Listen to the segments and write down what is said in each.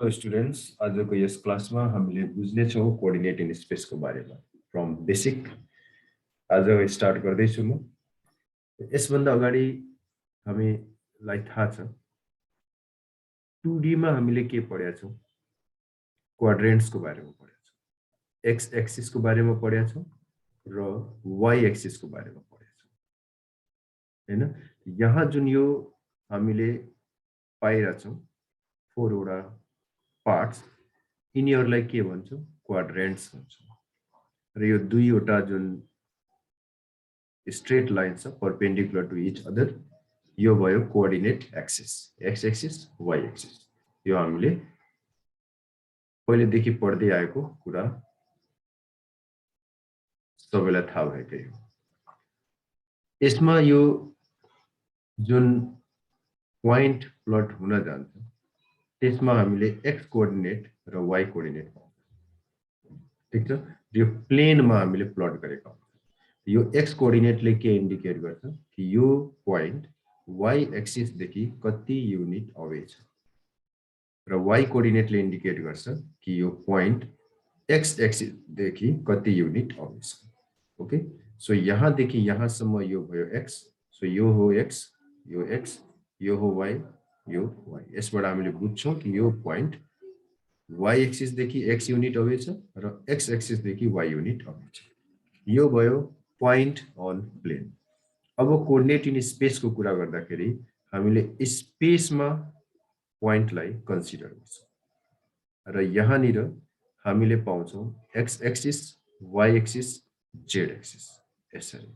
Hello students, आजको यस क्लासमा हामीले बुझ्नेछौँ कोअर्डिनेट इन स्पेसको बारेमा फ्रम बेसिक। आज स्टार्ट गर्दैछु म। यसभन्दा अगाडि हामीलाई थाहा छ 2D मा हामीले के पढेका छौँ, क्वाड्रेन्ट्सको बारेमा पढेका छौँ, एक्स एक्सिसको बारेमा पढेका छौँ र वाई एक्सिसको बारेमा पढेका छौँ हैन। यहाँ जुन यो हामीले पाइरहेका छौँ 4 वटा पार्ट्स, यिनीहरूलाई के भन्छौँ, क्वाड्रेन्ट्स भन्छौँ। र यो दुईवटा जुन स्ट्रेट लाइन छ परपेन्डिकुलर टु इच अदर, यो भयो coordinate axis, X axis Y axis. यो हामीले पहिलेदेखि पढ्दै आएको कुरा, सबैलाई थाहा भएकै हो। यसमा यो जुन पोइन्ट प्लट हुन जान्छ त्यसमा हामीले एक्स कोअर्डिनेट र वाई कोअर्डिनेट पाउँछ। ठिक छ, यो प्लेनमा हामीले प्लट गरेका हुन्छ। यो एक्स कोअर्डिनेटले के इन्डिकेट गर्छ कि यो पोइन्ट वाई एक्सिस देखि कति युनिट अवे छ, र वाई कोअर्डिनेटले इन्डिकेट गर्छ कि यो पोइन्ट एक्स एक्सिस देखि कति युनिट अवे छ। ओके, सो यहाँ देखि यहाँसम्म यो भयो एक्स, सो यो हो एक्स, यो एक्स, यो हो वाई, यो वाई। यसबाट हामीले बुझ्छौँ कि यो पोइन्ट वाई एक्सिस देखि एक्स युनिट अवे छ र एक्स एक्सिस देखि वाई युनिट अवे छ। यो भयो पोइन्ट अन प्लेन। अब कोअर्डिनेट इन स्पेसको कुरा गर्दाखेरि हामीले स्पेसमा पोइन्टलाई कन्सिडर गर्छौँ र यहाँनिर हामीले पाउँछौँ X axis, Y axis, Z axis. यसरी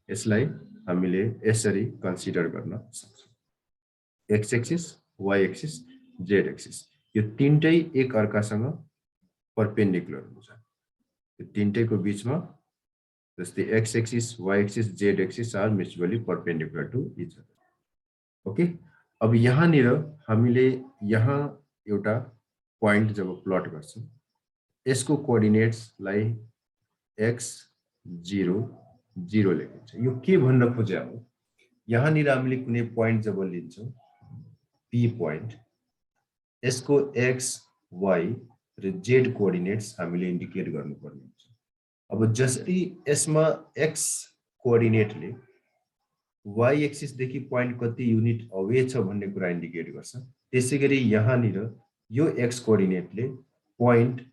यसलाई हामीले यसरी कन्सिडर गर्न सक्छौँ, X axis, Y axis, Z axis. यो तीनटै एक अर्कासँग परपेन्डिकुलर हुन्छ। यो तीनटैको बीचमा, जस्तै X axis, Y axis, Z axis are mutually perpendicular to each other. Okay, अब यहाँनिर हामीले यहाँ एउटा पोइन्ट जब प्लट गर्छौँ, यसको कोअर्डिनेट्सलाई एक्स 0 0 लेखिन्छ। यो के भन्न खोजे हो, यहाँनिर हामीले कुनै पोइन्ट जब लिन्छौँ पी पोइन्ट, यसको एक्स वाई र जेड कोअर्डिनेट्स हामीले इन्डिकेट गर्नुपर्ने हुन्छ। अब जसरी यसमा एक्स कोअर्डिनेटले वाई एक्सिस देखि पोइन्ट कति युनिट अवे छ भन्ने कुरा इन्डिकेट गर्छ, त्यसैगरी यहाँनिर यो एक्स कोअर्डिनेटले पोइन्ट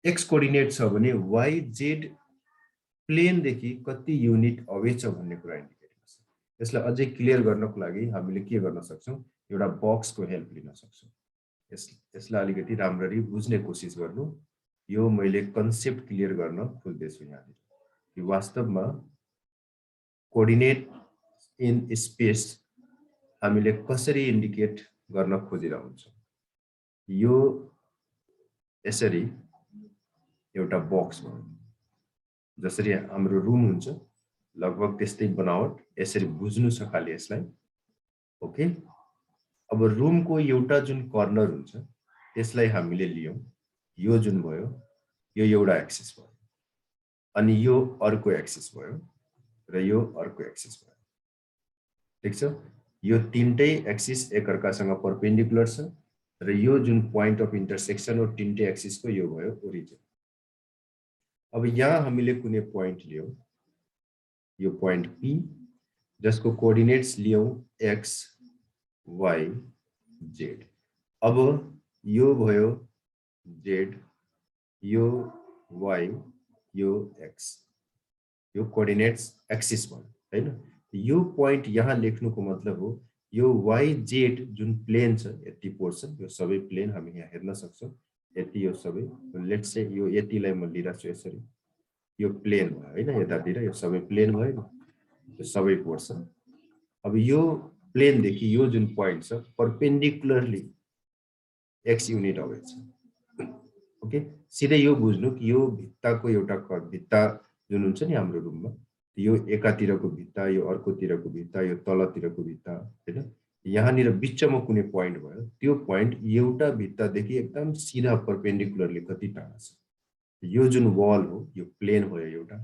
एक्स कोअर्डिनेट छ भने वाई जेड प्लेन देखि कति युनिट अवे छ भन्ने कुरा इन्डिकेट गर्छ। यसलाई अझै क्लियर गर्नको लागि हामीले के गर्न सक्छौँ, एउटा बक्सको हेल्प लिन सक्छौँ। यसलाई अलिकति राम्ररी बुझ्ने कोसिस गर्नु। यो मैले कन्सेप्ट क्लियर गर्न खोज्दैछु यहाँनिर कि वास्तवमा कोअर्डिनेट इन स्पेस हामीले कसरी इन्डिकेट गर्न खोजिरहेको हुन्छौँ। यो यसरी एउटा बक्स भयो, जसरी हाम्रो रुम हुन्छ लगभग त्यस्तै बनावट, यसरी बुझ्नु छ खाली यसलाई। ओके, अब रुमको एउटा जुन कर्नर हुन्छ त्यसलाई हामीले लियौँ, यो जुन भयो यो एउटा एक्सिस भयो, अनि यो अर्को एक्सिस भयो र यो अर्को एक्सिस भयो। ठिक छ, यो तीनटै एक्सिस एक अर्कासँग परपेन्डिकुलर छ र यो जुन पोइन्ट अफ इन्टरसेक्सन हो तीनटै एक्सिसको, यो भयो ओरिजिन। अब यहाँ हामीले कुनै पोइन्ट लियौँ, यो पोइन्ट पी, जसको कोअर्डिनेट्स लियौँ एक्स वाई जेड। अब यो भयो जेड, यो वाई, यो एक्स, यो कोअर्डिनेट्स एक्सिस भयो हैन। यो पोइन्ट यहाँ लेख्नुको मतलब हो यो वाई जेड जुन प्लेन छ, यति पोर्सन, यो सबै प्लेन हामी यहाँ हेर्न सक्छौँ, यति यो सबै, लेट्स से यो यतिलाई म लिइरहेको छु यसरी, यो प्लेन भयो हैन, यतातिर यो सबै प्लेन भयो नि, यो सबै पोर्सन। अब यो प्लेन देखि यो जुन पोइन्ट छ परपेन्डिकुलरली एक्स युनिट अवे छ। ओके, सिधै यो बुझ्नु कि यो भित्ताको एउटा भित्ता जुन हुन्छ नि हाम्रो रुममा, यो एकातिरको भित्ता, यो अर्कोतिरको भित्ता, यो तलतिरको भित्ता हैन। यहाँनिर बिचमा कुनै पोइन्ट भयो, त्यो पोइन्ट एउटा भित्तादेखि एकदम सिधा परपेन्डिकुलरली कति टाढा छ। यो जुन वल हो यो प्लेन भयो एउटा।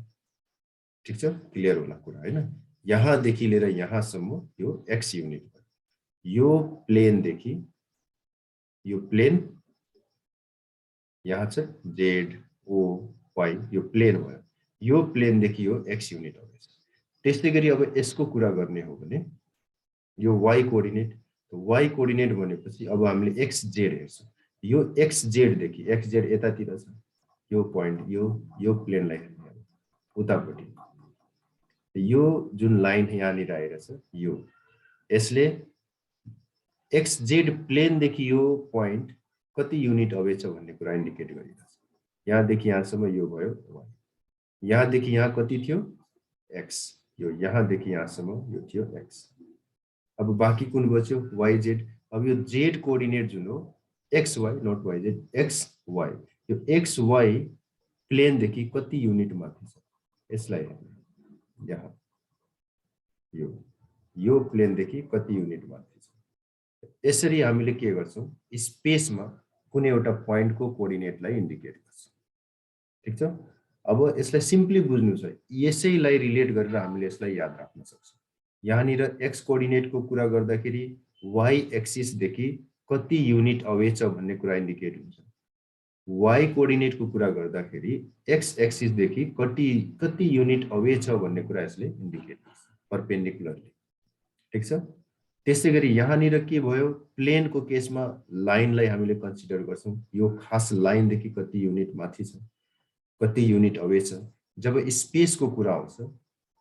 ठिक छ, क्लियर होला कुरा हैन। यहाँदेखि लिएर यहाँसम्म यो एक्स युनिट भयो। यो प्लेनदेखि यो प्लेन यहाँ छ जेड ओ वाई यो प्लेन भयो यो प्लेन देखि यो एक्स युनिट आउँछ त्यसै गरी अब यसको कुरा गर्ने हो भने यो वाई कोअर्डिनेट वाई कोअर्डिनेट भनेपछि अब हामीले एक्स जेड हेर्छौं यो एक्स जेड देखि एक्स जेड यतातिर छ यो प्वाइन्ट यो प्लेनलाई हेर्ने उतापट्टि यो जुन लाइन यहाँनिर आइरहेछ यो यसले एक्स जेड प्लेन देखि यो प्वाइन्ट कति युनिट अवे छ भन्ने कुरा इन्डिकेट गरिरहेछ यहाँदेखि यहाँसम्म यो भयो वाई यहाँदेखि यहाँ कति थियो एक्स यो यहाँदेखि यहाँसम्म यो थियो एक्स अब बाँकी कुन बच्यो वाई जेड अब यो जेड कोअर्डिनेट जुन हो X Y not Y Z X Y यो एक्स वाई प्लेन देखि कति युनिट माथि छ यसलाई हेर्नु यहाँ यो प्लेन देखि कति युनिट माथि छ यसरी हामीले के गर्छौं स्पेसमा कुनै एउटा प्वाइन्टको कोअर्डिनेटलाई इन्डिकेट गर्छौं ठीक छ अब यसलाई सिम्पली बुझ्नु छ यसैलाई रिलेट गरेर हामीले यसलाई याद राख्न सक्छौं यहाँनिर एक्स कोअर्डिनेटको कुरा गर्दाखेरि वाई एक्सिस देखि कति युनिट अवे छ भन्ने कुरा इन्डिकेट हुन्छ वाई कोअर्डिनेटको कुरा गर्दाखेरि एक्स एक्सिस देखि कति युनिट अवे छ भन्ने कुरा यसले इन्डिकेट गर्छ परपेन्डिकुलरली ठीक छ त्यसैगरी यहाँनिर के भयो प्लेनको केसमा लाइनलाई हामीले कन्सिडर गर्छौं यो खास लाइन देखि कति युनिट माथि छ कति युनिट अवे छ जब स्पेसको कुरा आउँछ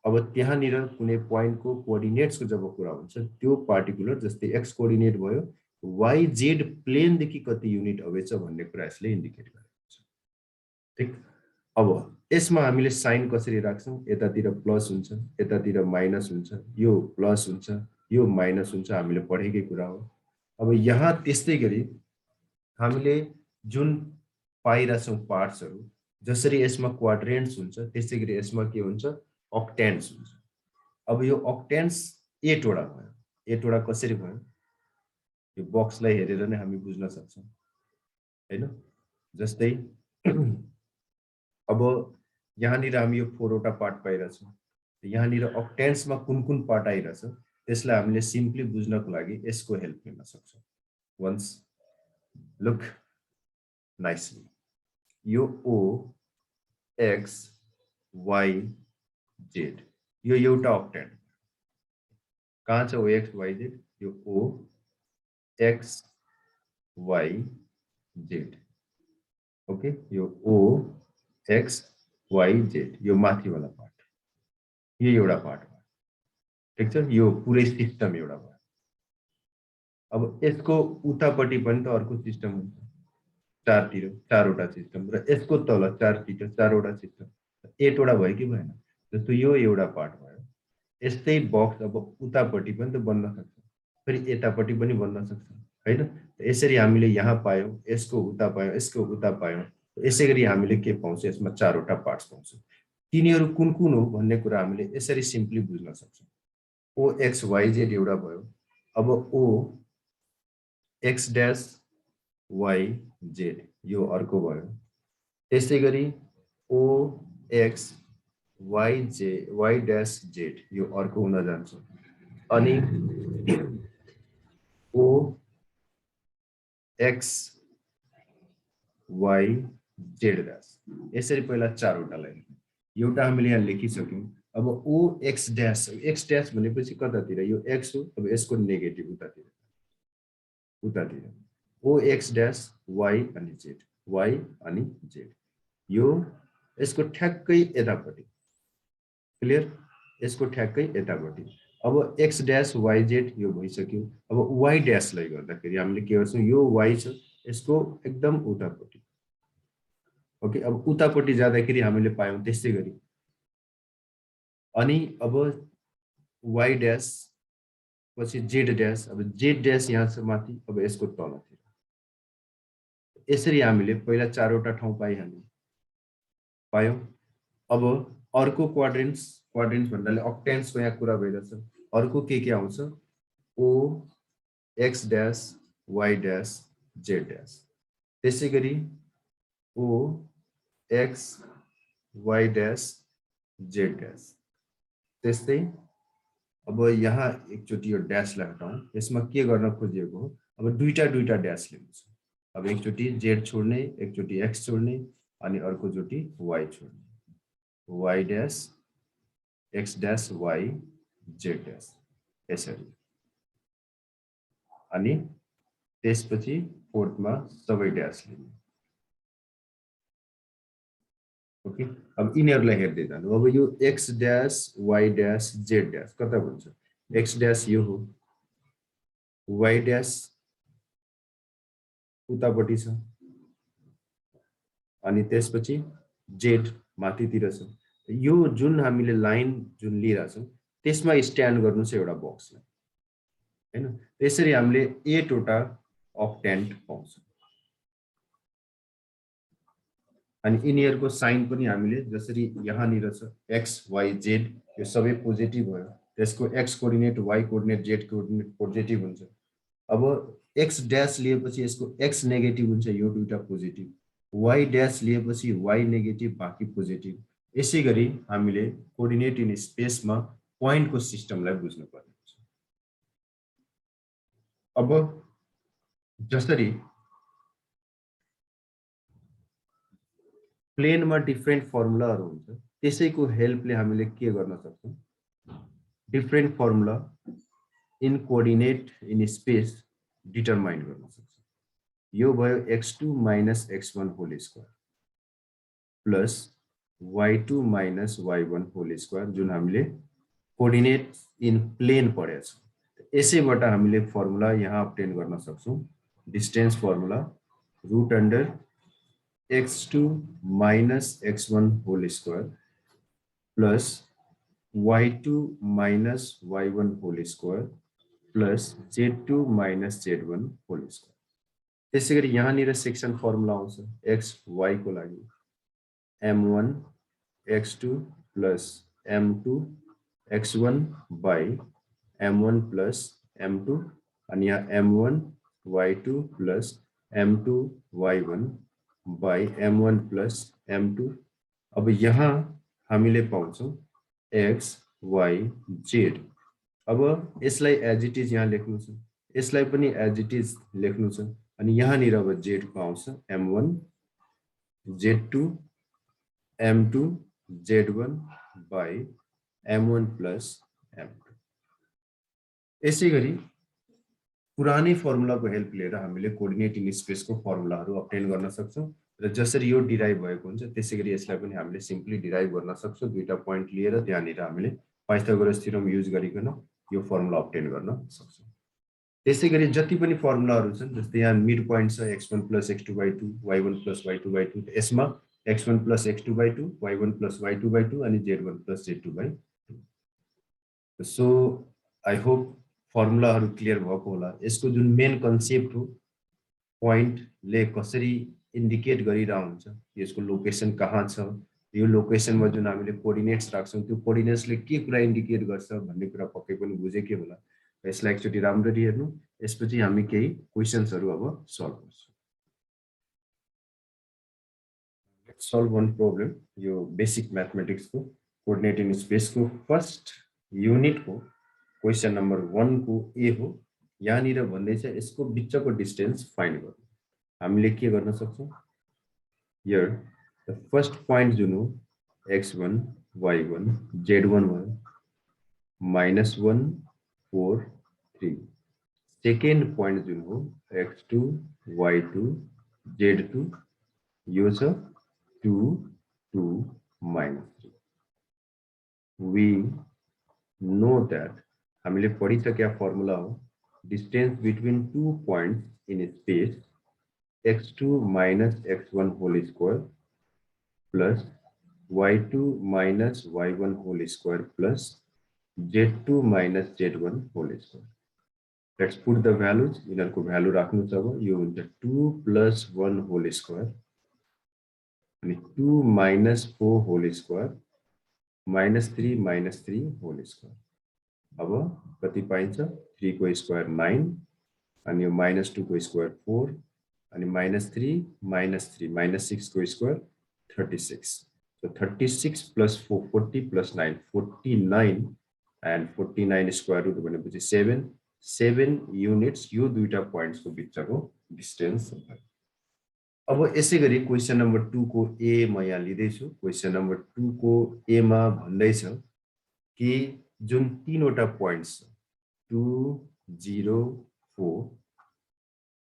अब त्यहाँनिर कुनै प्वाइन्टको कोअर्डिनेट्सको जब कुरा हुन्छ त्यो पार्टिकुलर जस्तै एक्स कोअर्डिनेट भयो वाई जेड प्लेन देखि कति युनिट अवे छ भन्ने कुरा यसले इन्डिकेट गरेको छ ठीक अब यसमा हामीले साइन कसरी राख्छौं यतातिर प्लस हुन्छ यतातिर माइनस हुन्छ यो प्लस हुन्छ यो माइनस हुन्छ हामीले पढेकै कुरा हो अब यहाँ त्यस्तै गरी हामीले जुन पाइरहेछौं पार्ट्सहरु जसरी यसमा क्वाड्रेन्ट्स हुन्छ त्यसैगरी यसमा के हुन्छ अक्टेन्ट्स हुन्छ अब यो अक्टेन्ट्स 8 वटा भयो 8 वटा कसरी भयो यो बक्सलाई हेरेर नै हामी बुझ्न सक्छौं हैन जस्तै अब यहाँनिर हामी यो 4 वटा पार्ट पाइरहेछौं यहाँनिर अक्टेन्ट्समा कुन पार्ट आइरहेछ त्यसलाई हामीले सिम्पली बुझ्नको लागि यसको हेल्प लिन सक्छौं वन्स लुक नाइसली यो ओ एक्स वाई जेड यो एउटा अक्टेन्ट कहाँ छ ओ एक्स वाई जेड यो ओ एक्स वाई जेड ओके यो ओ एक्स वाई जेड यो माथिवाला पार्ट यो एउटा पार्ट ठीक छ यो पुरै सिस्टम एउटा भयो अब यसको उतापट्टि पनि त अर्को सिस्टम हुन्छ चारतिर चारवटा सिस्टम र यसको तल चारतिर चारवटा सिस्टम 8 वटा भयो कि भएन जस्तो यो एउटा पार्ट भयो यस्तै बक्स अब उतापट्टि पनि त बन्न सक्छ फेरि यतापट्टि पनि बन्न सक्छ हैन यसरी हामीले यहाँ पायौं यसको उता पायौं यसको उता पायौं यसैगरी हामीले के पाउँछ यसमा चारवटा पार्ट्स पाउँछ तिनीहरु कुन हो भन्ने कुरा हामीले यसरी सिम्पली बुझ्न सक्छौं ओ एक्स वाई जेड एउटा भयो अब ओ एक्स डैश वाई जेड यो अर्को भयो त्यसैगरी O X Y dash Z यो अर्को हुन जान्छ अनि ओ एक्स वाई जेड डैश यसरी पहिला चारवटा लाइन एउटा हामीले यहाँ लेखिसक्यौं अब ओ एक्स डैश भनेपछि कतातिर यो एक्स हो अब यसको नेगेटिभ उतातिर ओ एक्स डैश वाई अनि जेड यो यसको ठ्याक्कै यतापट्टि क्लियर यसको ठ्याक्कै यतापट्टि अब एक्स डैश वाई जेड यो भइसक्यो अब वाई डैश लाई गर्दाखेरि हामीले के गर्छौं यो वाई छ यसको एकदम उतापट्टि ओके अब उतापट्टि जाँदाखेरि हामीले पायौं त्यसै गरी अनि अब वाई डैश पछि जेड डैश अब जेड डैश यहाँ छ माथि अब यसको तलतिर यसरी हामीले पहिला चारवटा ठाउँ पायौं अब अर्को क्वाड्रेन्ट्स भन्नाले अक्टेन्ट्सको यहाँ कुरा भइरहेछ अर्को के आउँछ O X dash Y dash Z dash त्यसैगरी O X Y dash Z dash त्यस्तै अब यहाँ एकचोटी यो डैशलाई हटाउँ यसमा के गर्न खोजिएको हो अब दुईटा डैश लिनु छ अब एकचोटि z छोड्ने, एकचोटि x छोड्ने अनि अर्कोचोटि y छोड्ने, y dash x dash y z dash यसरी अनि त्यसपछि फोर्थमा सबै ड्यास लिने। ओके, अब यिनीहरूलाई हेर्दै जानु। अब यो x dash y dash z dash कता हुन्छ? x dash यो हो, y dash उतापट्टि छ अनि त्यसपछि z माथितिर छ। यो जुन हामीले लाइन जुन लिइराछौँ त्यसमा स्ट्यान्ड गर्नु छ एउटा बक्सलाई, हैन? त्यसरी हामीले 8 वटा अक्टेन्ट पाउँछ अनि यिनीहरुको साइन पनि हामीले जसरी यहाँनिर छ x y z यो सबै पोजिटिभ भयो, त्यसको x coordinate y coordinate z coordinate positive हुन्छ। अब x ड्याश लिएपछि यसको x नेगेटिभ हुन्छ, यो दुईटा पोजिटिभ, y ड्याश लिएपछि y नेगेटिभ बाँकी पोजिटिभ। यसैगरी हामीले कोअर्डिनेट इन स्पेसमा पोइन्टको सिस्टमलाई बुझ्नु पर्ने हुन्छ। अब जसरी प्लेनमा डिफरेन्ट फर्मुलाहरु हुन्छ त्यसैको हेल्पले हामीले के गर्न सक्छौं, different formula in coordinate in space determine गर्न सक्छौं। यो भयो x2 minus x1 whole square plus y2 minus y1 whole square जुन हामीले कोअर्डिनेट इन प्लेन पढेका छौं। यसैबाट हामीले फर्मुला यहाँ अब्टेन गर्न सक्छौं, distance formula root under x2 minus x1 whole square plus y2 minus y1 whole square plus z2 minus z1 whole square। त्यसैगरी यहाँनिर सेक्सन फर्मुला आउँछ x y को लागि m1 x2 plus m2 x1 by m1 plus m2 अनि यहाँ m1 y2 plus m2 y1 by m1 plus m2। अब यहाँ हामीले पाउँछौं x y z। अब यसलाई एज इट इज यहाँ लेख्नु छ, यसलाई पनि एज इट इज लेख्नु छ अनि यहाँनिर अब z को आउँछ m1 z2 m2 z1 by m1 plus m2। यसैगरी पुरानै फर्मुलाको हेल्प लिएर हामीले कोअर्डिनेट इन स्पेसको फर्मुलाहरु अब्टेन गर्न सक्छौं र जसरी यो डिराइभ भएको हुन्छ त्यसैगरी यसलाई पनि हामीले सिम्पली डिराइभ गर्न सक्छौं। दुईटा पोइन्ट लिएर त्यहाँनिर हामीले पाइथागोरस थ्योरम युज गरिकन यो फर्मुला अब्टेन गर्न सक्छौं। त्यसैगरी जति पनि फर्मुलाहरु छन् जस्तै यहाँ मिड पोइन्ट छ x1 + x2/2 y1 + y2/2 यसमा x1 + x2/2 y1 + y2/2 अनि z1 + z2/2। So I hope फर्मुलाहरु क्लियर भएको होला। यसको जुन मेन कन्सेप्ट हो पोइन्ट ले कसरी इन्डिकेट गरिरा हुन्छ, यसको लोकेसन कहाँ छ, यो लोकेसनमा जुन हामीले कोअर्डिनेट्स राख्छौं त्यो कोअर्डिनेट्सले के कुरा इन्डिकेट गर्छ भन्ने कुरा पक्कै पनि बुझेकै होला। यसलाई एकचोटी राम्ररी हेर्नु, यसपछि हामी केही क्वेशन्सहरु अब सल्भ गर्छौं। Let's solve one problem. यो बेसिक म्याथमेटिक्स को कोअर्डिनेट इन स्पेस को फर्स्ट युनिट को क्वेशन नंबर 1 को ए हो। यहाँनिर भन्दै छ यसको बिचको डिस्टेन्स फाइन्ड गर्नु। हामीले के गर्न सक्छौं, हियर द फर्स्ट पोइन्ट जुन हो x1 y1 z1 भयो -1 4 3। सेकेन्ड पोइन्ट जुन हो x2 y2 z2 यो छ 2 2 -3। we know that हामीले पढिसकेका फर्मुला हो distance between two points in space x2 minus x1 whole square plus y2 minus y1 whole square plus z2 minus z1 whole square। Let's put the values। यिनीहरुको value राख्नु छ। अब यो हुन्छ 2 plus 1 whole square अनि 2 minus 4 whole square -3 whole square। अब कति पाइन्छ, 3 को स्क्वायर 9 अनि यो -2 को स्क्वायर 4 अनि -3 -6 को square 36। So 36 plus 4 40 plus 9 49 and 49 square root भनेपछि 7 युनिट्स यो दुईटा पोइन्ट्स को बिचको डिस्टेन्स। अब यसै गरी क्वेशन नम्बर 2 को ए म यहाँ लिँदैछु। क्वेशन नम्बर 2 को ए मा भन्दैछ कि जुन तीनवटा पोइन्ट्स 2 0 4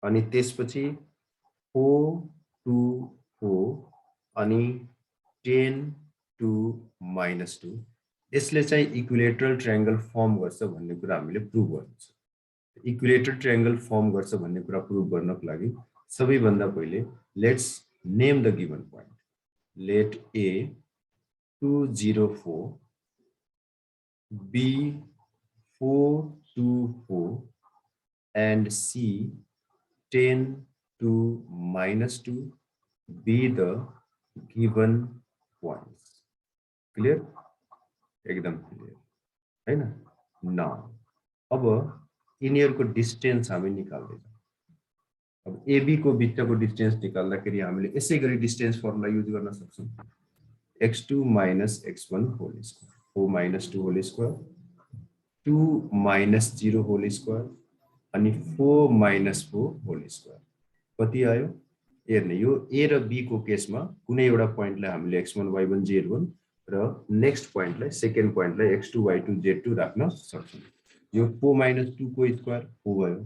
अनि त्यसपछि 4 2 4 अनि 10 2 -2 यसले चाहिँ इक्विलेटरल ट्रायंगल फर्म गर्छ भन्ने कुरा हामीले प्रुभ गर्नु छ। इक्विलेटरल ट्रायंगल फर्म गर्छ भन्ने कुरा प्रुभ गर्नको लागि सबैभन्दा पहिले let's name the given point. Let A 2 0 4 B 4 2 4 and C 10 2 -2 be the given points. Clear? एकदम क्लियर हैन? नाउ अब यिनीहरुको डिस्टेन्स हामी निकाल्दैछौँ। अब AB को बीचको डिस्टेन्स निकाल्दाखेरि हामीले यसै गरी डिस्टेन्स फर्मुला युज गर्न सक्छौँ। x2 - x1 whole square 4 - 2 whole square 2 - 0 whole square अनि 4 - 4 होल स्क्वायर कति आयो? हेर्ने यो A र B को केसमा कुनै एउटा पोइन्टलाई हामीले x1 y1 z1 र next पोइन्टलाई second पोइन्टलाई x2 y2 z2 राख्न सक्छौँ। यो 4 - 2 को स्क्वायर 4 भयो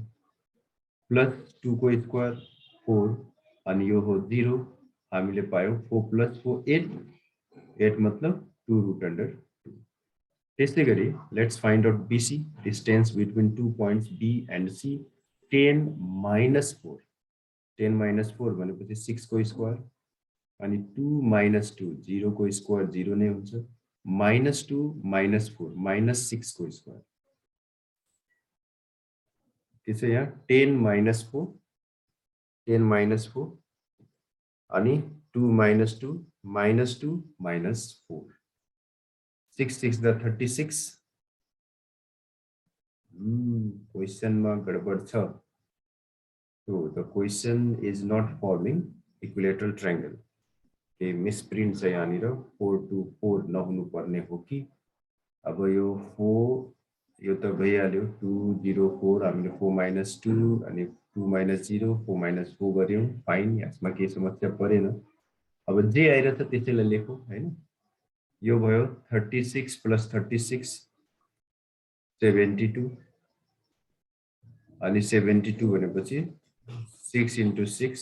प्लस 2 को स्क्वायर 4 अनि यो हो 0 हामीले पायौं 4 + 4 8 मतलब 2√2। त्यसै गरी let's find out BC distance between two points B and C 10 - 4 10 - 4 भनेपछि 6 को स्क्वायर अनि 2 - 2 0 को स्क्वायर 0 नै हुन्छ -2 -4 -6 को स्क्वायर त्यसै यहाँ 10 - 4 10 - 4 अनि 2 - 2 -2 -4 6 6 the 36 question मा गडबड छ। So the question is not forming equilateral triangle. के मिसप्रिन्ट छ यहाँनिर 4 2 4 नहुनु पर्ने हो कि अब यो 4 यो त भइहाल्यो 2 0 4 हामीले 4 - 2 अनि 2 - 0 4 - 4 गर्यौं फाइन यसमा के समस्या परेन। अब जे आइरहेछ त्यसैलाई लेखौं हैन। यो भयो 36 + 36 72 अनि 72 भनेपछि 6 × 6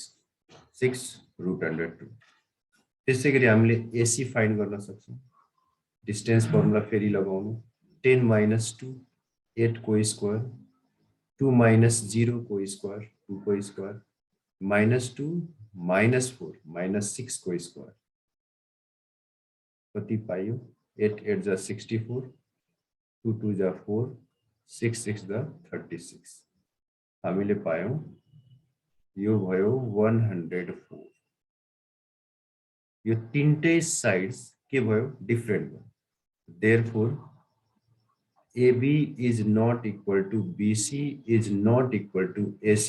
6√2। त्यसै गरी हामीले AC फाइन्ड गर्न सक्छौं। डिस्टेन्स फर्मुला फेरि लगाउनु 10 - 2 8 को स्क्वायर 2 - 0 को स्क्वायर 2 को स्क्वायर -2 -4 -6 को स्क्वायर कति पाइयो 8 8 जा 64 2 2 जा 4 6 6 जा 36 हामीले पायौं यो भयो 104। यो तीनटै साइड्स के भयो डिफरेंट भयो। Therefore AB is not equal to BC is not equal to AC,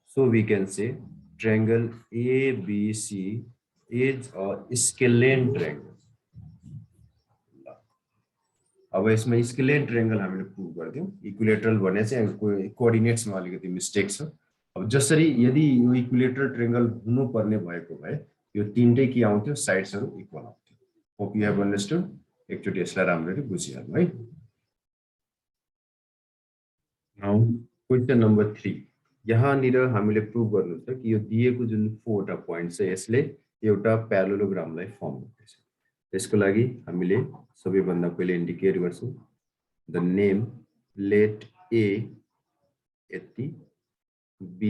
so we can say triangle ABC is a scalene triangle। अब यसमा स्केलेन ट्रायंगल हामीले प्रुभ गर्दियौं। इक्विलेटरल भने चाहिँ कोअर्डिनेट्समा अलिकति मिस्टेक छ। अब जसरी यदि यो इक्विलेटरल ट्रायंगल हुनु पर्ने भएको भए यो तीनटै के आउँथ्यो साइड्सहरु इक्वल आउँथ्यो। Hope you have understood. एकचोटी यसलाई राम्ररी बुझिहाल्नु है। नाउ क्वेशन नम्बर 3 यहाँनिर हामीले प्रुभ गर्नु छ कि यो दिएको जुन 4 वटा पोइन्ट छ यसले एउटा प्यारालेलोग्रामलाई फर्म गर्छ। त्यसको लागि हामीले सबैभन्दा पहिले इन्डिकेट गर्छौं द नेम लेट A यति B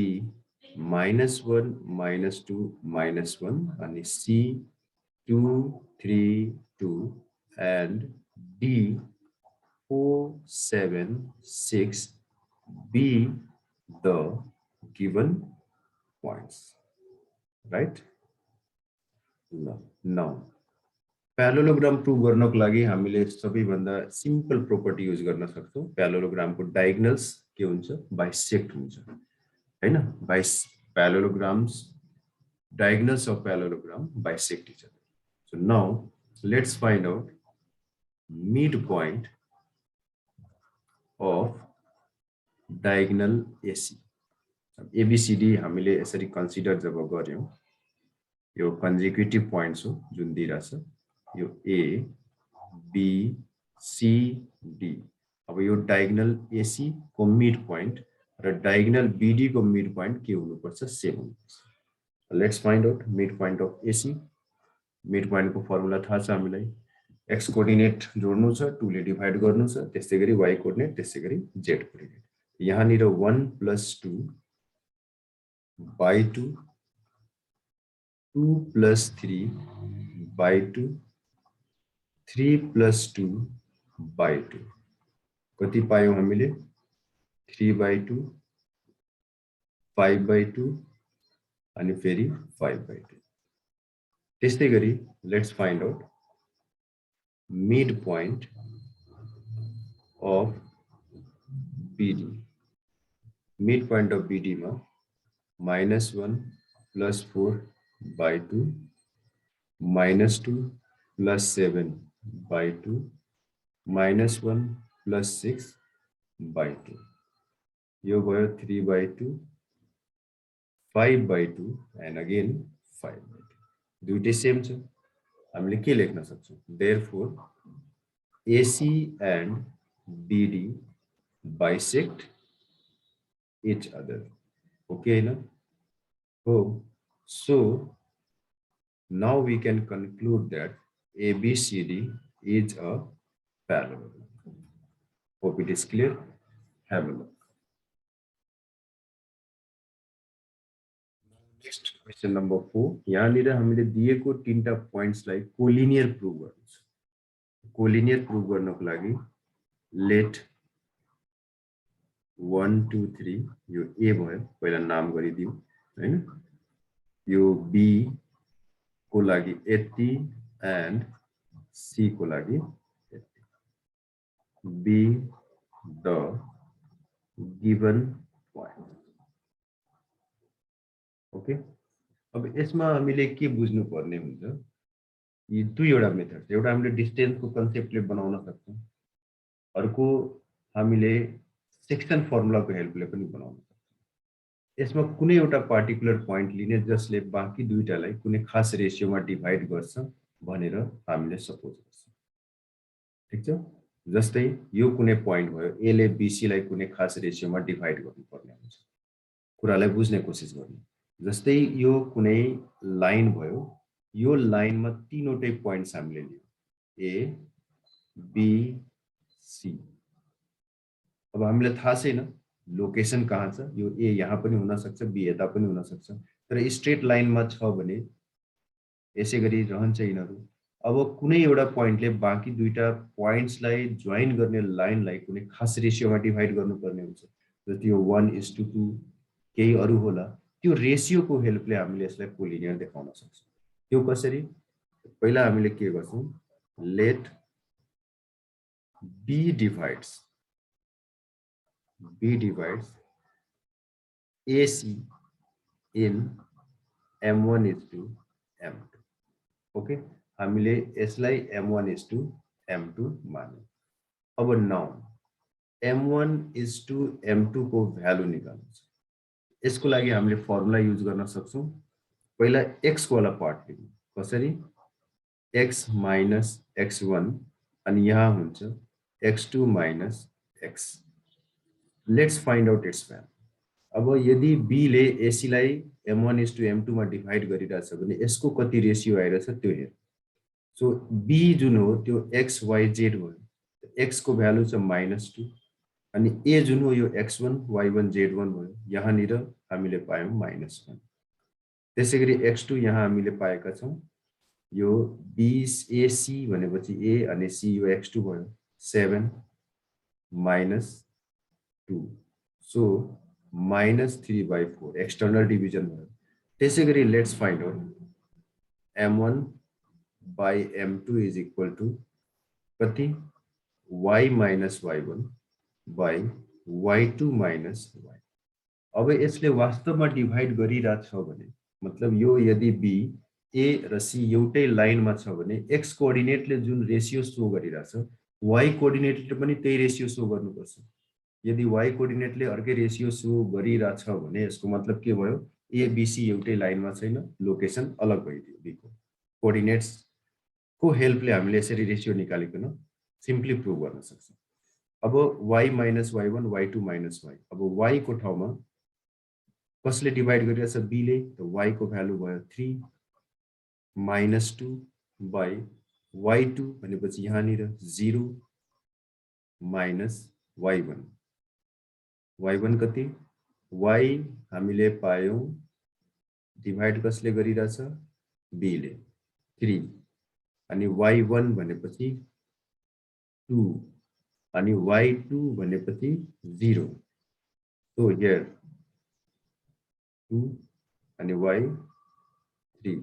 -1 -2 -1 अनि C 2 3 2 and D 4 7 6 be the given points, right? Now parallelogram prove गर्नको लागि हामीले सबैभन्दा सिम्पल प्रोपर्टी युज गर्न सक्छौं। प्यारालेलोग्रामको डायगोनल्स के हुन्छ बाइसेक्ट हुन्छ हैन। प्यारालेलोग्राम्स diagonals of parallelogram bisect each other. So now let's find out midpoint of diagonal AC। ABCD हामीले यसरी कन्सिडर जब गर्यौं यो कन्जिक्युटिभ पोइन्ट्स हो जुन दिइराछ यो ए बी सी डी। अब यो डायगोनल एसी को मिड पोइन्ट र डायगोनल बीडी को मिड पोइन्ट के हुनुपर्छ सेम हुनुपर्छ। Let's find out mid point of AC. Mid point को फर्मुला थाहा छ हामीलाई, एक्स कोअर्डिनेट जोड्नु छ 2 ले डिभाइड गर्नु छ, त्यसैगरी वाई कोअर्डिनेट, त्यसैगरी जेड कोअर्डिनेट। यहाँनिर 1 + 2 / 2 2 + 3 / 2 3 + 2 / 2 कति पायौं हामीले 3/2 5/2 अनि फेरि 5/2। त्यसैगरी let's find out mid point of BD। Mid point of BD मा -1 + 4/2 -2 + 7/2 -1 + 6/2 यो भयो 3/2 5/2 एन्ड अगेन 5/2। दुईटै सेम छ, हामीले के लेख्न सक्छौं therefore AC and BD bisect each other। okay na? So now we can conclude that ABCD is a parallelogram। hope it is clear। have a look। Next question number 4। यहाँनिर हामीले दिएको तीनटा पोइन्ट्सलाई कोलिनियर प्रुभ गर्नु छ। Collinear prove गर्नको लागि late 1 2 3 यो ए भयो, पहिला नाम गरिदिउँ हैन। यो बी को लागि यति एन्ड सी को लागि यति। Be the given point. Okay, अब यसमा हामीले के बुझ्नु पर्ने हुन्छ, यी दुईवटा मेथड छ। एउटा हामीले डिस्टेन्सको कन्सेप्टले बनाउन सक्छौं, अर्को हामीले सेक्सन फर्मुलाको हेल्पले पनि बनाउन सक्छौं। यसमा कुनै एउटा पार्टिकुलर पोइन्ट लिने जसले बाँकी दुईटालाई कुनै खास रेशियोमा डिभाइड गर्छ भनेर हामीले सपोज गर्छौं। ठीक छ, जस्तै यो कुनै पोइन्ट भयो, ए ले बीसी लाई कुनै खास रेशियोमा डिभाइड गर्नुपर्ने हुन्छ। कुरालाई बुझ्ने कोसिस गर्नु। जस्तै यो कुनै लाइन भयो, यो लाइनमा तीनवटै पोइन्ट्स हामीले लियौं ए बी सी। अब हामीलाई थाहा छैन लोकेसन कहाँ छ, यो ए यहाँ पनि हुन सक्छ, बी यता पनि हुन सक्छ, तर स्ट्रेट लाइनमा छ भने यसैगरी रहन्छ यिनीहरू। अब कुनै एउटा पोइन्टले बाँकी दुईटा पोइन्ट्सलाई जोइन गर्ने लाइनलाई कुनै खास रेशियोमा डिभाइड गर्नुपर्ने हुन्छ। जति यो 1:2 केही अरू होला, त्यो रेशियोको हेल्पले हामीले यसलाई कोलिनियर देखाउन सक्छौं। त्यो कसरी? पहिला हामीले के गर्छौं, let B divides AC in M1:M2। Okay, हामीले यसलाई M1:M2 मान्यौं। अब नाउ M1:M2 को भ्यालु निकाल्नु छ। यसको लागि हामीले फर्मुला युज गर्न सक्छौं। पहिला x को वाला पार्ट लिनु। कसरी? x - x1 अनि यहाँ हुन्छ x2 - x। Let's find out it's value. अब यदि b ले AC लाई M1:M2 मा डिभाइड गरिरहेछ भने यसको कति रेशियो आइरहेछ त्यो हेर। सो b जुन हो त्यो x y z भयो। x को भ्यालु छ -2 अनि a जुन हो यो x1 y1 z1 भयो। यहाँनिर हामीले पायौं -1। त्यसैगरी x2 यहाँ हामीले पाएका छौं, यो b AC भनेपछि a अनि c यो x2 भयो 7 -2 सो -3/4 एक्सटर्नल डिभिजन भयो। त्यसैगरी let's find out M1/M2 is equal to कति y - y1 by y2 - y। अब यसले वास्तवमा डिभाइड गरिरहेछ भने मतलब यो यदि b a र c एउटै लाइनमा छ भने x कोअर्डिनेटले जुन रेशियो शो गरिरहेछ y कोअर्डिनेटले पनि त्यही रेशियो शो गर्नुपर्छ। यदि y कोअर्डिनेटले अर्कै रेशियो शो गरिरहेछ भने यसको मतलब के भयो, एबीसी एउटै लाइनमा छैन, लोकेसन अलग भइदियो बी को। कोअर्डिनेट्स को हेल्पले हामीले यसरी रेशियो निकालिकन सिम्पली प्रुभ गर्न सक्छौँ। अब y minus y1 y2 minus y, अब y को ठाउँमा कसले डिभाइड गरिरहेछ b ले, त y को भ्यालु भयो 3 माइनस 2 बाई y2 भनेपछि यहाँनिर 0 माइनस y1, y1 कति, y हामीले पायौं डिभाइड कसले गरिरहेछ b ले 3 अनि y1 भनेपछि 2 अनि y2 भनेपछि 0, so here 2 अनि y3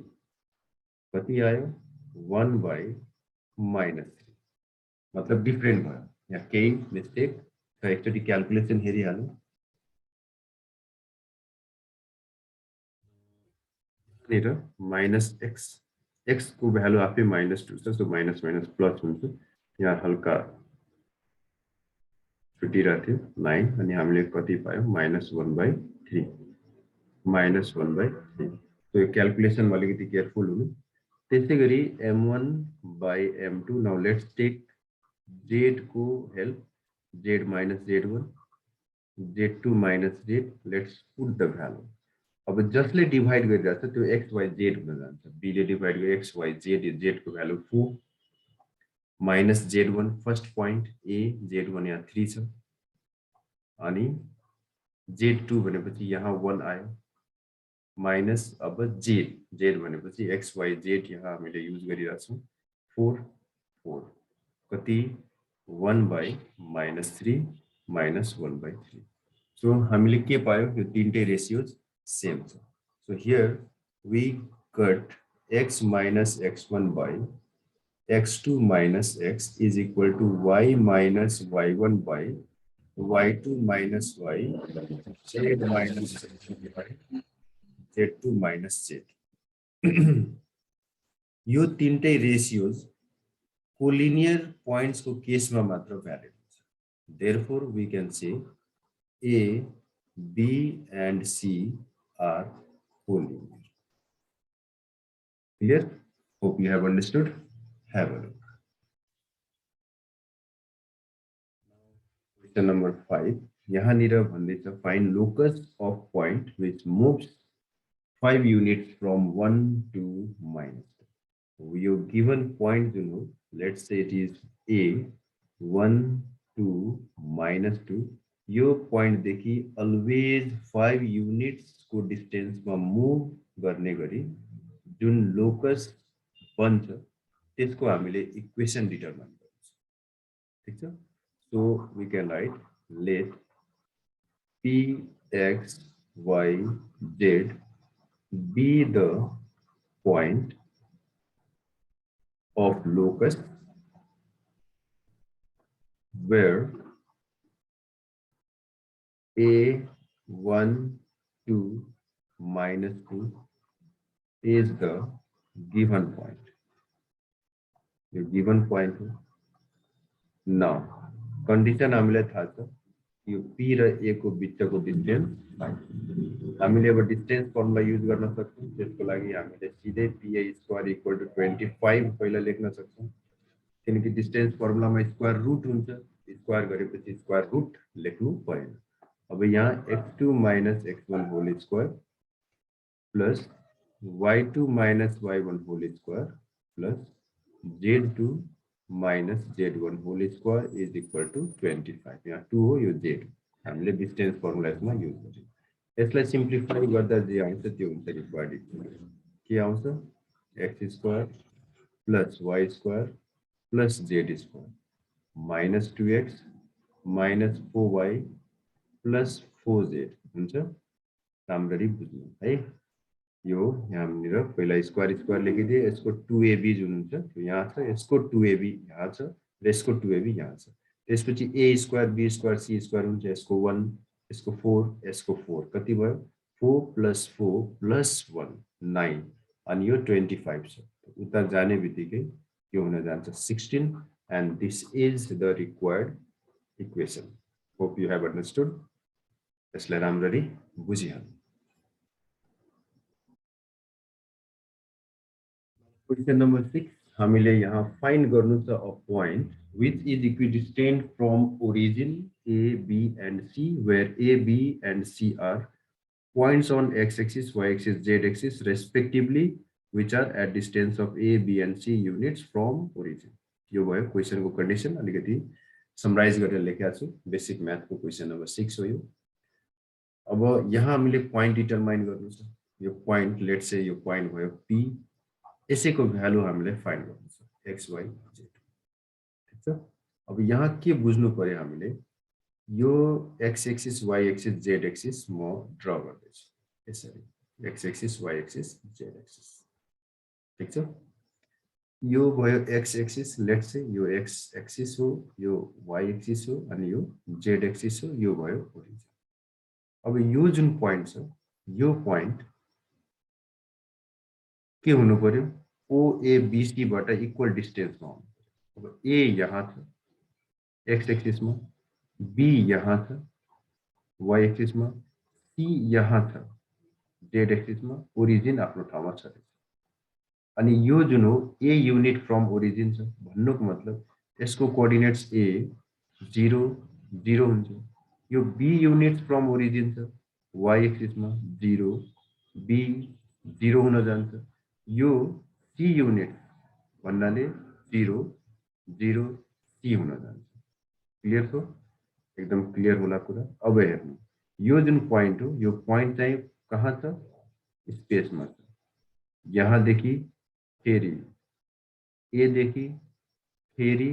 कति आयो 1 by -3, मतलब डिफरेंट भयो। यहाँ केही मिस्टेक छ, एकचोटि क्याल्कुलेसन हेरिहालौँ। यहाँनिर माइनस एक्स को भ्यालु आफै -2 छ, सो माइनस माइनस प्लस हुन्छ। यहाँ हल्का छुटिरहेको थियो 9 अनि हामीले कति पायौँ -1/3, -1/3। तो यो क्याल्कुलेसन अलिकति केयरफुल हुनु। त्यसैगरी m1 by m2, now let's take z को help, z minus z1, z2 minus z, let's put the value. अब जसले डिभाइड गरिरहेछ त्यो x y z हुन जान्छ, b ले डिभाइड गरे x y z, z को value 4 minus z1 first point a, z1 यहाँ 3 छ अनि z2 भनेपछि यहाँ 1 आयो माइनस अब z भनेपछि x y z यहाँ हामीले युज गरिरहेछौँ 4 कति 1/-3 -1/3। सो हामीले के पायौं, यो तीनटै रेशियोज सेम छ। So here we got x minus x1 by x2 minus x is equal to y minus y1 by y2 minus y, z minus z by z2 minus z। यो तीनटै ratios collinear points को case में मात्र valid हुन्छ। Therefore we can say A, B and C are collinear. Clear? Hope you have understood. Have a look. Question number 5. यहाँनिर भन्दैछ find locus of point which moves 5 units from 1 to -2. Your given point, you know, let's say it is A 1 2 -2, यो point देखि always 5 units को distance में move गर्ने गरी जुन locus बन्छ त्यसको हामीले equation determine गर्छ। ठीक छ? So we can write let P x y z be the point of locus where A1 2 -2 is the given point. The given point. Now condition हामीले थाहा छ यो P र A को बिचको डिस्टेन्स हामीले अब डिस्टेन्स फर्मुला युज गर्न सक्छौं। त्यसको लागि हामीले सिधै PA स्क्वायर इक्वल टु 25 पहिला लेख्न सक्छौं, किनकि डिस्टेन्स फर्मुलामा स्क्वायर रुट हुन्छ, स्क्वायर गरेपछि स्क्वायर रुट लेख्नु परेन। अब यहाँ x2 minus x1 whole square plus y2 minus y1 whole square plus z2 minus z1 whole square is equal to 25। यहाँ 2 हो, यो z हामीले डिस्टेन्स फर्मुला यसमा युज गर्छौं। यसलाई सिम्प्लिफाई गर्दा जे आउँछ त्यो हुन्छ रिक्वायर्ड इक्वेसन। के आउँछ x square plus y square plus z square minus 2x minus 4y plus 4z हुन्छ। राम्ररी बुझ्नु है। यो यहाँनिर पहिला स्क्वायर स्क्वायर लेखिदिए, यसको 2ab जुन हुन्छ त्यो यहाँ छ, यसको 2ab यहाँ छ र यसको 2ab यहाँ छ। त्यसपछि a square b square c square हुन्छ, यसको 1 यसको 4 यसको 4 कति भयो 4 प्लस 4 प्लस 1 9 अनि यो 25 छ। उता जाने बित्तिकै यो हुन जान्छ 16 and this is the required equation. Hope you have understood. यसलाई राम्ररी बुझिहाल्नु। क्वेश्चन नंबर 6 हामीले यहाँ फाइन्ड गर्नु छ a point which is equidistant from origin A, B and C where A, B and C are points on x-axis, y-axis, z-axis respectively which are at distance of A, B and C units from origin. यो भयो question को condition अलिकति summarise गरेर लेखेको छु basic math को question number 6 हो यो अब यहाँ हामीले पोइन्ट डिटरमाइन गर्नु छ यो पोइन्ट लेट्स से यो पोइन्ट भयो P यसैको भ्यालु हामीले फाइन्ड गर्नु छ x y z ठीक छ अब यहाँ के बुझ्नु पर्यो हामीले यो x axis y axis z axis म ड्रा गर्दै छु यसरी x axis y axis z axis ठीक छ यो भयो x एक्सिस लेट्स से यो x एक्सिस हो यो y एक्सिस हो अनि यो z एक्सिस हो यो भयो ओरिजिन अब यो जुन पोइन्ट छ यो पोइन्ट के हुनु पर्यो OABC बाट इक्वल डिस्टेन्समा हुनु पर्यो अब A यहाँ छ x एक्सिस मा B यहाँ छ y एक्सिस मा C यहाँ छ z एक्सिस मा ओरिजिन आफ्नो ठाउँमा छ अनि यो जुन हो A युनिट फ्रम ओरिजिन छ भन्नुको मतलब यसको कोअर्डिनेट्स A 0 0 हुन्छ यो B युनिट फ्रम ओरिजिन छ y एक्सिस मा 0 B 0 हुन जान्छ यो C युनिट भन्नाले 0 0 C हुन जान्छ क्लियर छ एकदम क्लियर होला कुरा अब हेर्नु यो जुन पोइन्ट हो यो पोइन्ट चाहिँ कहाँ छ स्पेसमा छ यहाँ देखि फेरि A देखि फेरि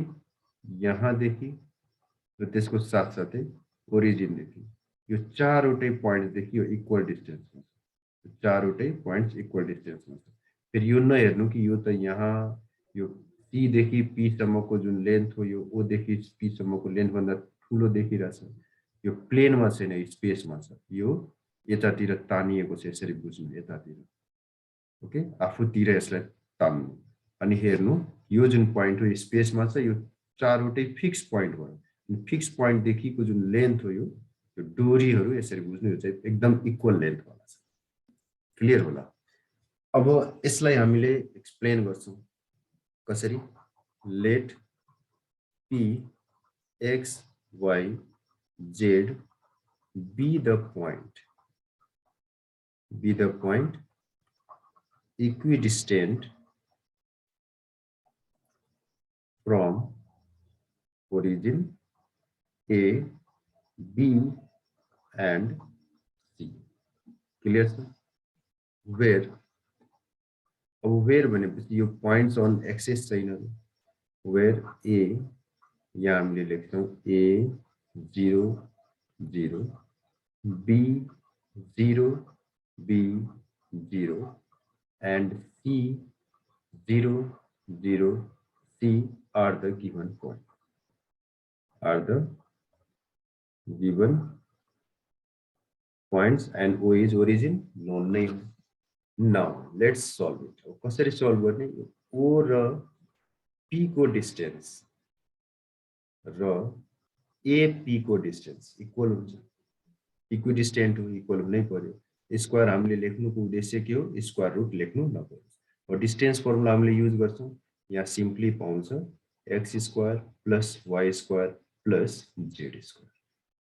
यहाँ देखि र त्यसको साथसाथै ओरिजिन देखि यो चारवटै पोइन्ट देखि यो इक्वल डिस्टेन्समा छ चारवटै पोइन्ट्स इक्वल डिस्टेन्समा छ फेरि यो नहेर्नु कि यो त यहाँ यो C देखि P सम्मको जुन लेन्थ हो यो O देखि P सम्मको लेन्थ भन्दा ठुलो देखिरहेछ यो प्लेनमा छैन स्पेसमा छ यो यतातिर तानिएको छ यसरी बुझ्नु यतातिर ओके आफूतिर यसलाई तान्नु अनि हेर्नु यो जुन पोइन्ट हो स्पेसमा छ यो चारवटै फिक्स पोइन्ट भयो अनि फिक्स पोइन्ट देखिको जुन लेन्थ हो यो डोरीहरू यसरी बुझ्नु यो चाहिँ एकदम इक्वल लेन्थ वाला छ क्लियर होला अब यसलाई हामीले एक्सप्लेन गर्छौं कसरी late P x y z be the point equidistant from origin A, B and C. Clear sir? Where? Where भनेपछि यो points on axis छैन where A यहाँ हामीले लेख्छौं A 0 0 B 0 B 0 and C 0 0 C are the given points. Are the given points and O is origin known name. Now let's solve it. कसरी solve गर्ने O र P को distance र AP को distance equal हुन्छ इक्विडिस्टेन्ट हो equal हुनै पर्यो स्क्वायर हामीले लेख्नुको उद्देश्य के हो स्क्वायर रुट लेख्नु नपर्यो र डिस्टेन्स फर्मुला हामीले युज गर्छौं यहाँ सिम्पली पाउँछ x square plus y square plus z square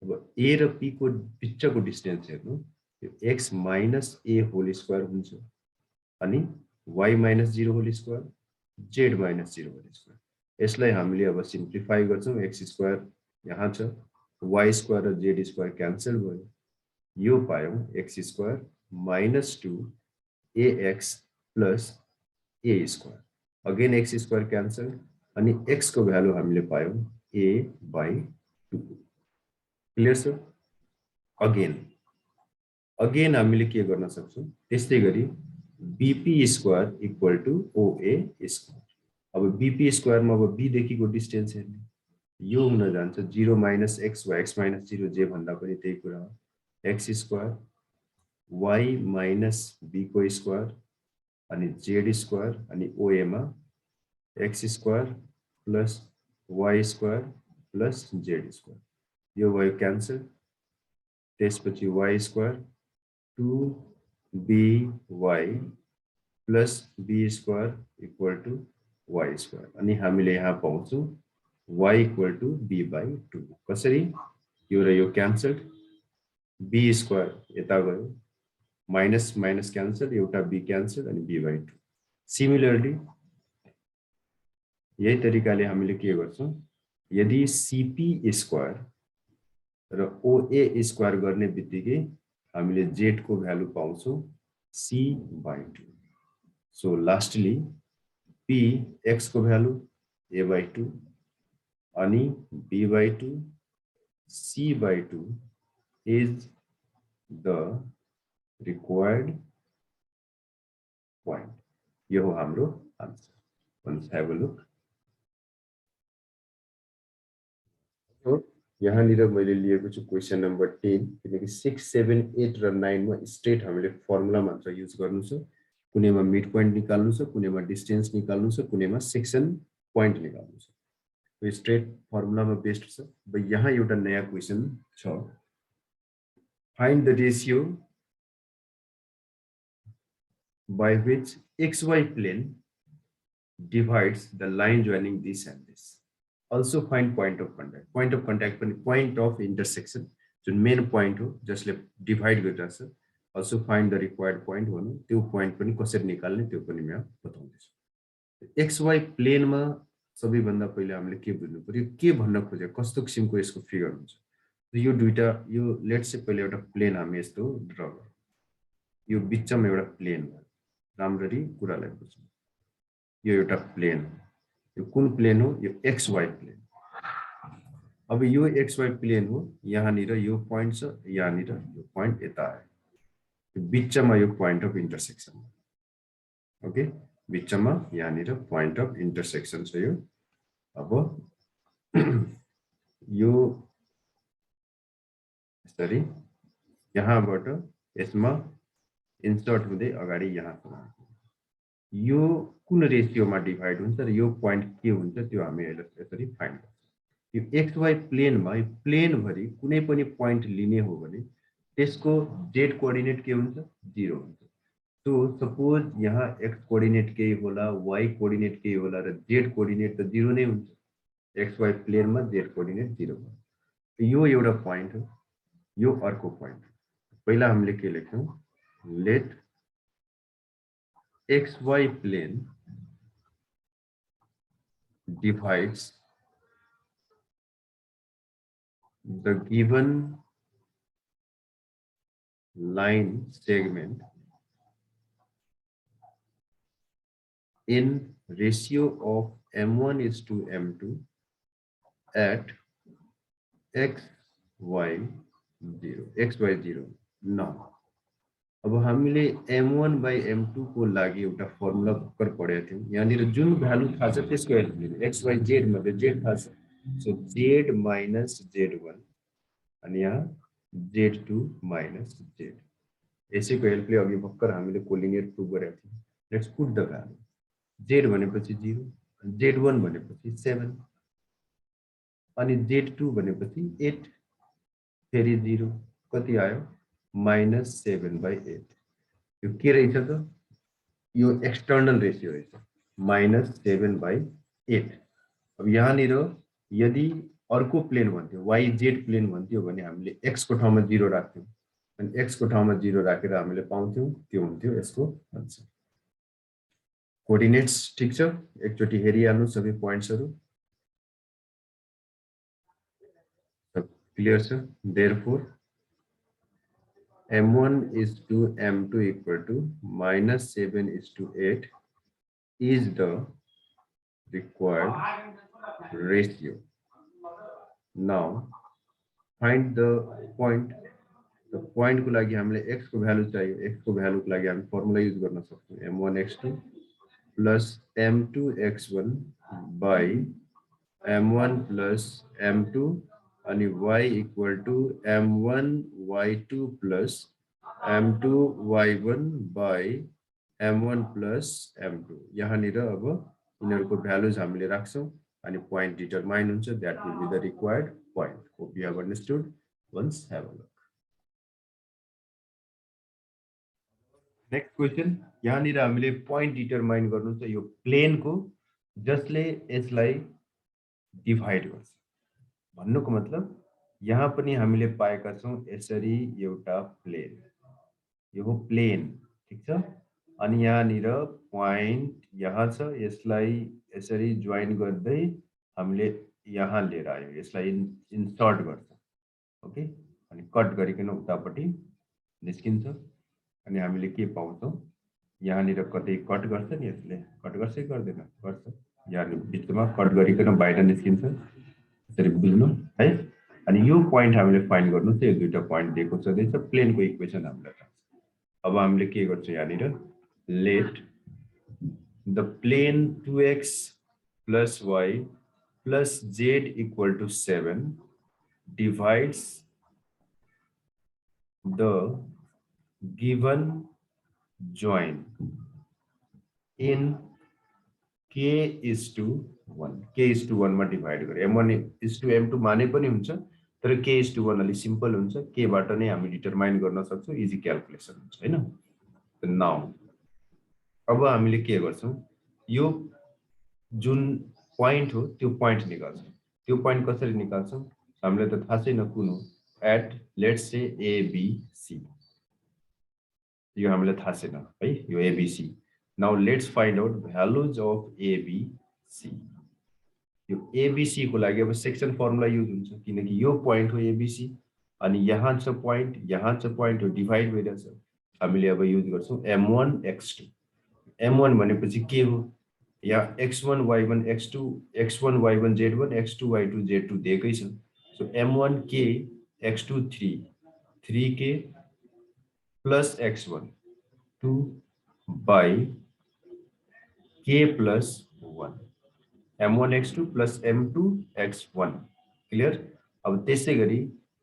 अब A र P को बिचको डिस्टेन्स हेर्नु यो x minus a whole square हुन्छ अनि y minus 0 whole square z minus 0 whole square यसलाई हामीले अब सिम्प्लिफाई गर्छौं x स्क्वायर यहाँ छ y स्क्वायर र z स्क्वायर क्यान्सल भयो यो पायौं x square minus 2 ax plus a square again x square cancel अनि x को भ्यालु हामीले पायौं a by 2 क्लियर छ अगेन हामीले के गर्न सक्छौं त्यस्तै गरी bp square equal to oa square अब bp स्क्वायर मा अब b देखिको डिस्टेन्स हेर्नु यो हुन जान्छ 0 माइनस x वा x माइनस 0 जे भन्दा पनि त्यही कुरा हो x square y minus b को स्क्वायर अनि z स्क्वायर अनि oa मा x square plus y square plus z square यो भयो क्यान्सल त्यसपछि y square 2by plus B square equal to Y square अनि हामीले यहाँ पाउँछौँ y equal to b by 2 कसरी यो र यो क्यान्सल b स्क्वायर यता गयो माइनस माइनस क्यान्सल एउटा b क्यान्सल अनि b बाई 2 सिमिलरली यही तरिकाले हामीले के गर्छौं यदि cp स्क्वायर र oa स्क्वायर गर्ने बित्तिकै हामीले z को भ्यालु पाउँछौं c by 2 so lastly p x को भ्यालु a बाई 2 अनि b by 2 c by 2 is the required point यो हो हाम्रो answer let's have a look so यहाँ निर मैले लिएको छु क्वेशन नम्बर 10 किनकि 6 7 8 र 9 मा स्ट्रेट हामीले फर्मुला मात्र युज गर्नु छ कुनैमा मिड पोइन्ट निकाल्नु छ कुनैमा डिस्टेन्स निकाल्नु छ कुनैमा सेक्सन पोइन्ट निकाल्नु छ यो स्ट्रेट फर्मुलामा बेस्ड छ अब यहाँ एउटा नयाँ क्वेशन छ find the ratio by which xy plane divides the line joining this and this. Also find point of contact. Point of contact पनि point of intersection जुन main point हो जसले divide गरिरहेछ छ. Also find the required point हो न त्यो point पनि कसरी निकाल्ने त्यो पनि म बताउँदै छु. xy plane मा सबैभन्दा पहिले हामीले के बुझ्नु पर्यो के भन्न खोजे कस्तो किसिमको यसको फिगर हुन्छ. यो दुईटा यो लेट्स से पहिले एउटा प्लेन हामी यस्तो ड्रा गरौँ यो बिचमा एउटा प्लेन हो राम्ररी कुरालाई बुझ्नु यो एउटा प्लेन यो कुन प्लेन हो यो xy प्लेन अब यो xy प्लेन हो यहाँ निर यो प्वाइन्ट छ यहाँ निर यो प्वाइन्ट यता आयो यो बिचमा यो प्वाइन्ट अफ इन्टरसेक्सन ओके बिचमा यहाँ निर प्वाइन्ट अफ इन्टरसेक्सन छ यो अब यो यसरी यहाँबाट यसमा इन्सर्ट हुँदै अगाडि यहाँ यो कुन रेशियोमा डिभाइड हुन्छ र यो प्वाइन्ट के हुन्छ त्यो हामी यसरी फाइन्ड गर्छौं यो xy प्लेनमा यो प्लेन भरि कुनै पनि प्वाइन्ट लिने हो भने त्यसको z कोअर्डिनेट के हुन्छ 0 हुन्छ सो सपोज यहाँ x कोअर्डिनेट के होला y कोअर्डिनेट के होला र z कोअर्डिनेट त 0 नै हुन्छ xy प्लेनमा z कोअर्डिनेट 0 हुन्छ यो एउटा प्वाइन्ट हो यो अर्को प्वाइन्ट पहिला हामीले के लेख्छौं late xy plane divides the given line segment in ratio of m1 is to m2 at x y 0 now अब हामीले m1 by m2 को लागि एउटा फर्मुला भर्खर पढेका थियौं यहाँनिर जुन भ्यालु थाहा छ त्यसको हेल्प लिनु x y z मध्ये z थाहा छ सो z minus z1 अनि यहाँ z2 minus z यसैको हेल्पले अघि भर्खर हामीले कोलिनियर प्रुभ गरेका थियौं let's put the value z भनेपछि 0 z1 भनेपछि 7 अनि z2 भनेपछि 8 फेरि 0 कति आयो -7/8 यो के रहेछ त यो एक्सटर्नल रेशियो रहेछ -7/8 अब यहाँ निर यदि अर्को प्लेन भन्थ्यो yz प्लेन भन्थ्यो भने हामीले x को ठाउँमा 0 राख्थ्यौं अनि x को ठाउँमा 0 राखेर हामीले पाउँथ्यौं त्यो हुन्थ्यो यसको आन्सर कोअर्डिनेट्स ठीक छ एकचोटी हेरिहाल्नु सबै प्वाइन्ट्सहरु क्लियर छ therefore m1 is to m2 equal to -7 is to 8 is the required ratio. Now find the point. The point को लागि हामीले x को भ्यालु चाहियो x को भ्यालु को लागि हामी फर्मुला युज गर्न सक्छौं m1 x2 plus m2 x1 by m1 plus m2 अनि y equal to m1 y2 plus m2 y1 by m1 plus m2 यहाँ निर अब यिनीहरुको भ्यालुज हामीले राख्छौं अनि point determine हुन्छ that will be the required point. Hope you have understood. Once have a look. Next question, यहाँनिर हामीले point determine गर्नु छ यो प्लेनको जसले यसलाई डिभाइड गर्छ। भन्नुको मतलब यहाँ पनि हामीले पाएका छौँ यसरी एउटा प्लेन, यो हो प्लेन, ठीक छ। अनि यहाँनिर पोइन्ट यहाँ छ, यसलाई यसरी जोइन गर्दै हामीले यहाँ लिएर आयो, यसलाई इन्सर्ट गर्छ, ओके। अनि कट गरिकन उतापट्टि निस्किन्छ अनि हामीले के पाउँछौँ, यहाँनिर कतै कट गर्छ नि, यसले कट गर्छ कि गर्दैन, गर्छ। यहाँ बिचमा कट गरिकन बाहिर निस्किन्छ, यसरी बुझ्नु है। अनि यो पोइन्ट हामीले फाइन्ड गर्नु छ, यो दुईटा पोइन्ट दिएको छँदैछ, प्लेनको इक्वेसन हामीलाई थाहा छ। अब हामीले के गर्छौँ, यहाँनिर let the plane 2x plus y plus z equal to 7 divides the given join in k is to 1, k is to 1 मा डिभाइड गरे, m1 is to m2 माने पनि हुन्छ, तर k is to 1 अलि सिम्पल हुन्छ, k बाट नै हामी डिटरमाइन गर्न सक्छौँ, इजी क्याल्कुलेसन हुन्छ हैन। नाउ अब हामीले के गर्छौँ, यो जुन पोइन्ट हो त्यो पोइन्ट निकाल्छौँ। त्यो पोइन्ट कसरी निकाल्छौँ, हामीलाई त थाहा छैन कुन हो, एट लेट्स से एबीसी, यो हामीलाई थाहा छैन है, यो ABC. Now let's find out values of ABC. यो एबीसी को लागि अब सेक्सन फर्मुला युज हुन्छ, किनकि यो पोइन्ट हो एबीसी अनि यहाँ छ पोइन्ट, यहाँ छ पोइन्ट हो, डिभाइड भइरहेछ। हामीले अब युज गर्छौँ m1 x2। m1 भनेपछि के हो, यहाँ x1 y1 x2 x1 y1 z1 x2 y2 z2 दिएकै छ। So m1 k x2 3k plus x1 2 by k plus 1, m1 x2 plus m2 x1, clear. अब त्यसै गरी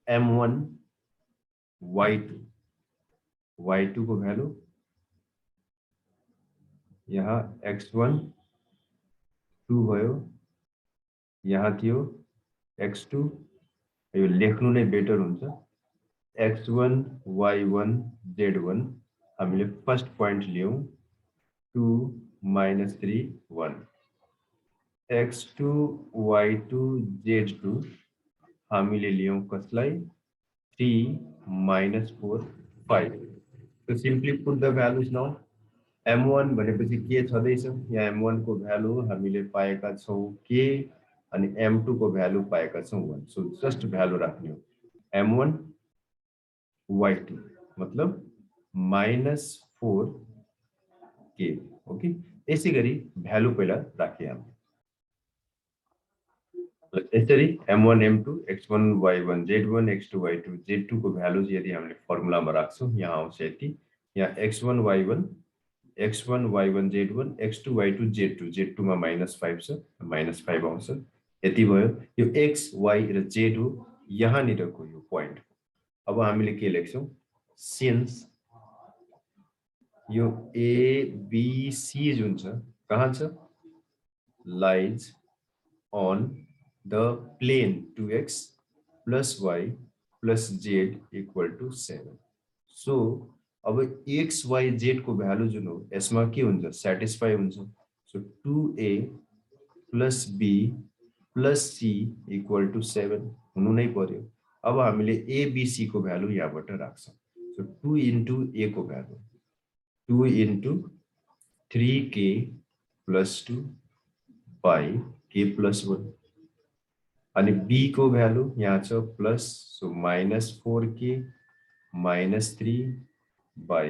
m1 y2 को भ्यालु यहाँ x1 2 भयो, यहाँ थियो x2, यो लेख्नु नै बेटर हुन्छ, x1 y1 z1 हामीले फर्स्ट पोइन्ट लियौं 2 - 3 1, x2 y2 z2 हामीले लियौं कसलाई 3 - 4 5। So simply put the values now. m1 भनेपछि के छदैछ, यहाँ m1 को भ्यालु हामीले पाएका छौं k अनि m2 को भ्यालु पाएका छौं 1। सो जस्ट भ्यालु राख्ने हो, m1 y2 मतलब -4 k, ओके। यसै गरी भ्यालु पहिला राखे हामी यसरी m1 m2 x1 y1 z1 x2 y2 z2 को भ्यालुज यदि हामीले फर्मुलामा राख्छौं, यहाँ आउँछ यति, यहाँ x1 y1 z1 x2 y2 z2 z2 मा -5 छ, -5 आउँछ, यति भयो। यो x y र z हो, यहाँनिरको यो पोइन्ट। अब हामीले के लेख्छौं, सिन्स यो a b c जुन छ कहाँ छ, lies on the plane 2x plus y plus z equal to 7. So अब x y z को भ्यालु जुन हो यसमा के हुन्छ, सेटिस्फाई हुन्छ। So 2a plus b plus c equal to 7 हुनु नै पर्यो। अब हामीले a b c को भ्यालु यहाँबाट राख्छौं। सो 2 into a को value 2 into 3k plus 2 by k plus 1 अनि b को भ्यालु यहाँ छ plus, so -4k -3 by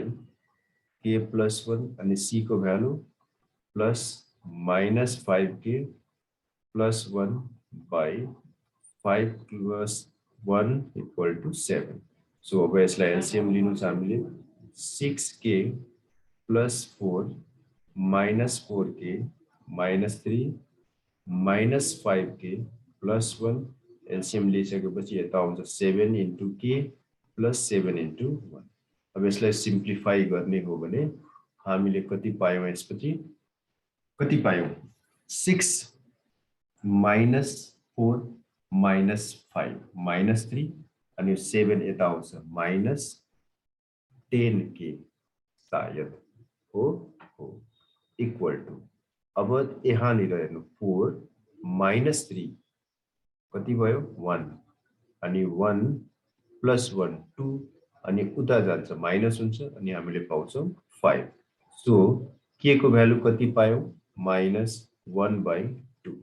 k plus 1 अनि c को value plus -5k plus 1 by 5 plus 1 equal to 7। So अब यसलाई एलसीएम लिनु छ हामीले 6k plus 4 -4k -3 -5k plus 1 LCM लिइसकेपछि यता आउँछ 7 into k plus 7 into 1। अब यसलाई सिम्प्लिफाई गर्ने हो भने हामीले कति पायौं, यसपछि कति पायौं, 6 - 4 -5 -3 अनि 7 यता आउँछ -10k शायद हो इक्वल टू अब यहाँनिर हेर्नु 4 - 3 कति भयो 1 अनि 1 + 1 2 अनि उता जान्छ माइनस हुन्छ अनि हामीले पाउँछौं 5 सो के को भ्यालु कति पायौं -1/2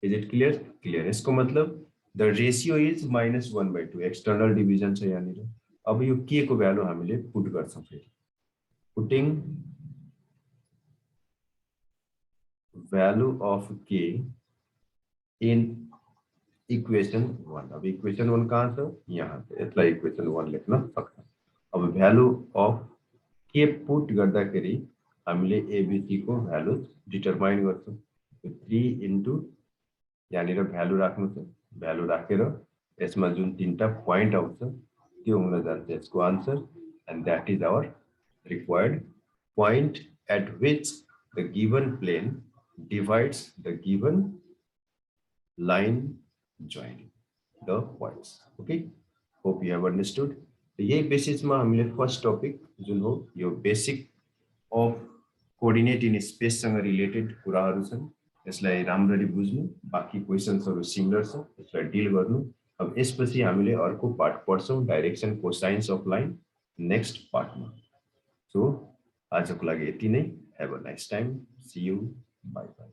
इज इट क्लियर क्लियर यसको मतलब the ratio is -1/2 external division छ यहाँनिर अब यो के को भ्यालु हामीले पुट गर्छौं फेरि putting value of k in equation 1 अब इक्वेशन 1 कहाँ छ यहाँ छ यसलाई इक्वेशन 1 लेख्न सक्छौं अब भ्यालु अफ के पुट गर्दाखेरि हामीले एबीसी को भ्यालु डिटरमाइन गर्छौं 3 इन्टु यहाँनिर भ्यालु राख्नु छ भ्यालु राखेर यसमा जुन तीनटा प्वाइन्ट आउँछ त्यो हुन जान्छ यसको answer and that is our required point at which the given plane divides the given line joining the points. Okay, hope you have understood. यही बेसिसमा हामीले फर्स्ट टपिक जुन हो यो basic of coordinate in space सँग related कुराहरु छन् यसलाई राम्ररी बुझ्नु बाकी क्वेशन्सहरु सिमिलर छ यसलाई डिल गर्नु अब यसपछि हामीले अर्को पार्ट पढ्छौं direction cosines of line next पार्टमा सो आजको लागि यति नै have a nice time see you bye by